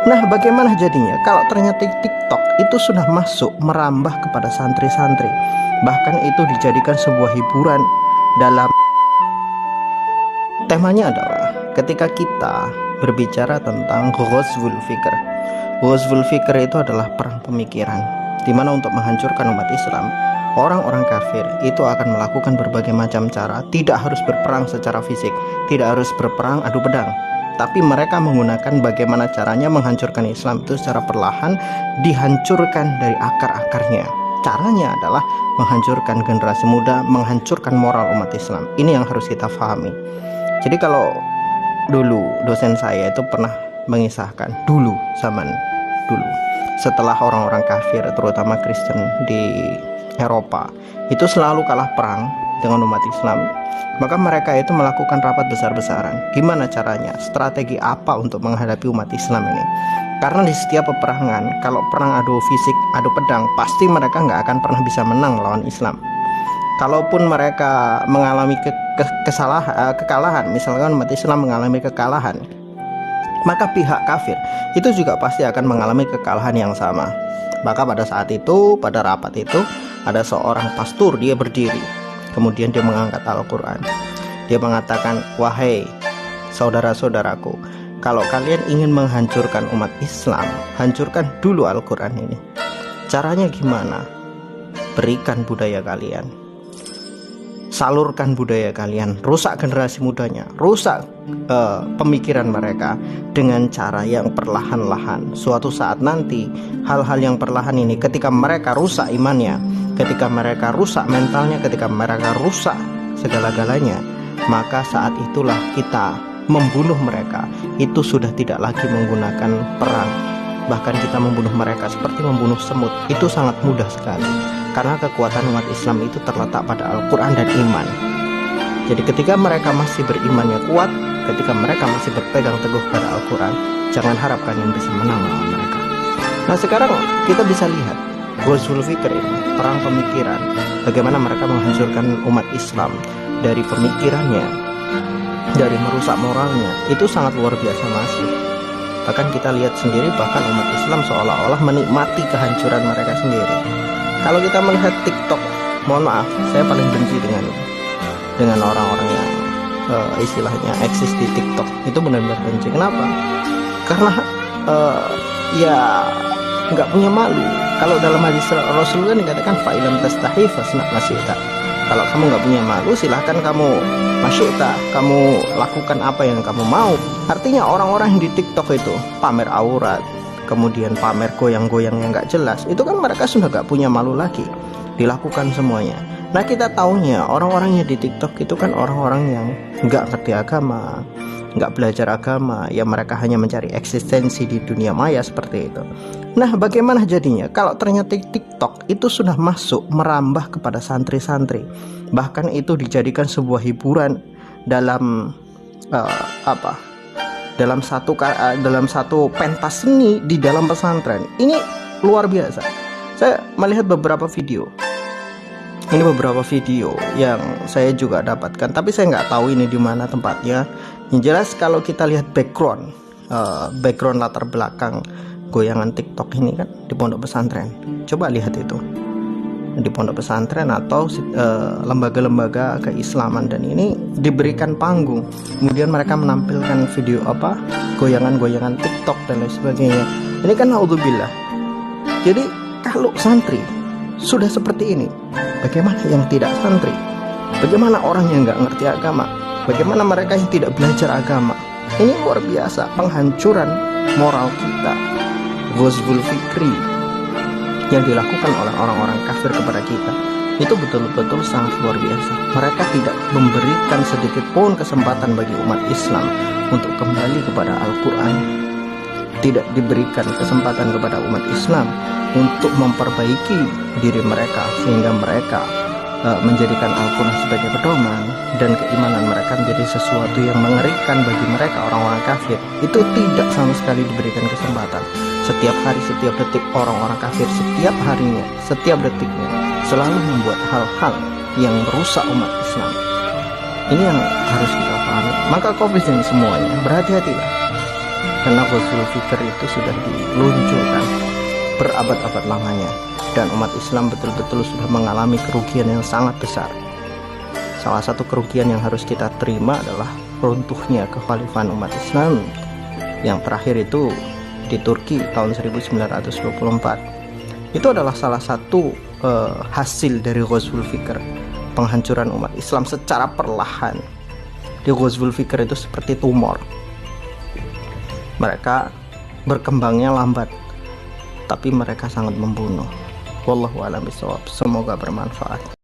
Nah, bagaimana jadinya kalau ternyata TikTok itu sudah masuk merambah kepada santri-santri, bahkan itu dijadikan sebuah hiburan dalam temanya adalah ketika kita berbicara tentang Ghazwul Fikr. Ghazwul Fikr itu adalah perang pemikiran, di mana untuk menghancurkan umat Islam, orang-orang kafir itu akan melakukan berbagai macam cara. Tidak harus berperang secara fisik, tidak harus berperang adu pedang, tapi mereka menggunakan bagaimana caranya menghancurkan Islam itu secara perlahan, dihancurkan dari akar-akarnya. Caranya adalah menghancurkan generasi muda, menghancurkan moral umat Islam. Ini yang harus kita pahami. Jadi kalau dulu dosen saya itu pernah mengisahkan zaman dulu, setelah orang-orang kafir terutama Kristen di Eropa itu selalu kalah perang dengan umat Islam, maka mereka itu melakukan rapat besar-besaran. Gimana caranya? Strategi apa untuk menghadapi umat Islam ini? Karena di setiap peperangan, kalau perang adu fisik, adu pedang, pasti mereka nggak akan pernah bisa menang lawan Islam. Kalaupun mereka mengalami kekalahan, misalkan umat Islam mengalami kekalahan, maka pihak kafir itu juga pasti akan mengalami kekalahan yang sama. Maka pada saat itu, pada rapat itu, ada seorang pastor, dia berdiri, kemudian dia mengangkat Al-Quran. Dia mengatakan, wahai saudara-saudaraku, kalau kalian ingin menghancurkan umat Islam, hancurkan dulu Al-Quran ini. Caranya gimana? Berikan budaya kalian, salurkan budaya kalian, rusak generasi mudanya, rusak pemikiran mereka dengan cara yang perlahan-lahan. Suatu saat nanti hal-hal yang perlahan ini, ketika mereka rusak imannya, ketika mereka rusak mentalnya, ketika mereka rusak segala-galanya, maka saat itulah kita membunuh mereka. Itu sudah tidak lagi menggunakan perang, bahkan kita membunuh mereka seperti membunuh semut. Itu sangat mudah sekali, karena kekuatan umat Islam itu terletak pada Al-Quran dan iman. Jadi ketika mereka masih berimannya kuat, ketika mereka masih berpegang teguh pada Al-Quran, jangan harap kalian bisa menang melawan mereka. Nah, sekarang kita bisa lihat Ghazwul Fikr ini, perang pemikiran, bagaimana mereka menghancurkan umat Islam dari pemikirannya, dari merusak moralnya. Itu sangat luar biasa masif. Bahkan kita lihat sendiri, bahkan umat Islam seolah-olah menikmati kehancuran mereka sendiri. Kalau kita melihat TikTok, mohon maaf, saya paling benci dengan orang-orang yang istilahnya eksis di TikTok. Itu benar-benar benci. Kenapa? Karena ya nggak punya malu. Kalau dalam hadis Rasul kan dikatakan fa'ilam tastahi fasna masyita. Kalau kamu nggak punya malu, silahkan kamu masyita, kamu lakukan apa yang kamu mau. Artinya orang-orang yang di TikTok itu pamer aurat, kemudian pamer goyang-goyang yang nggak jelas, itu kan mereka sudah nggak punya malu lagi, dilakukan semuanya. Nah, kita taunya orang-orangnya di TikTok itu kan orang-orang yang nggak ngerti agama, nggak belajar agama, ya mereka hanya mencari eksistensi di dunia maya seperti itu. Nah, bagaimana jadinya kalau ternyata TikTok itu sudah masuk merambah kepada santri-santri, bahkan itu dijadikan sebuah hiburan dalam dalam satu pentas seni di dalam pesantren. Ini luar biasa. Saya melihat beberapa video. Ini beberapa video yang saya juga dapatkan, tapi saya nggak tahu ini di mana tempatnya. Yang jelas kalau kita lihat background latar belakang goyangan TikTok ini kan di pondok pesantren. Coba lihat itu di pondok pesantren atau lembaga-lembaga keislaman, dan ini diberikan panggung, kemudian mereka menampilkan video goyangan-goyangan TikTok dan lain sebagainya. Ini kan naudzubillah. Jadi kalau santri sudah seperti ini, bagaimana yang tidak santri? Bagaimana orang yang nggak ngerti agama? Bagaimana mereka yang tidak belajar agama? Ini luar biasa penghancuran moral kita. Ghazwul Fikri yang dilakukan oleh orang-orang kafir kepada kita itu betul-betul sangat luar biasa. Mereka tidak memberikan sedikit pun kesempatan bagi umat Islam untuk kembali kepada Al-Quran. Tidak diberikan kesempatan kepada umat Islam untuk memperbaiki diri mereka, sehingga mereka menjadikan Al-Quran sebagai pedoman, dan keimanan mereka menjadi sesuatu yang mengerikan bagi mereka, orang-orang kafir. Itu tidak sama sekali diberikan kesempatan. Setiap hari, setiap detik, orang-orang kafir setiap harinya, setiap detiknya selalu membuat hal-hal yang merusak umat Islam. Ini yang harus kita pahami. Maka COVID ini semuanya, berhati-hatilah. karena Ghazwul Fikr itu sudah diluncurkan berabad-abad lamanya dan umat Islam betul-betul sudah mengalami kerugian yang sangat besar. Salah satu kerugian yang harus kita terima adalah runtuhnya kekhalifahan umat Islam yang terakhir itu di Turki tahun 1924. Itu adalah salah satu hasil dari Ghazwul Fikr, penghancuran umat Islam secara perlahan. Di Ghazwul Fikr itu seperti tumor, mereka berkembangnya lambat tapi mereka sangat membunuh. Wallahu a'lam bishawab. Semoga bermanfaat.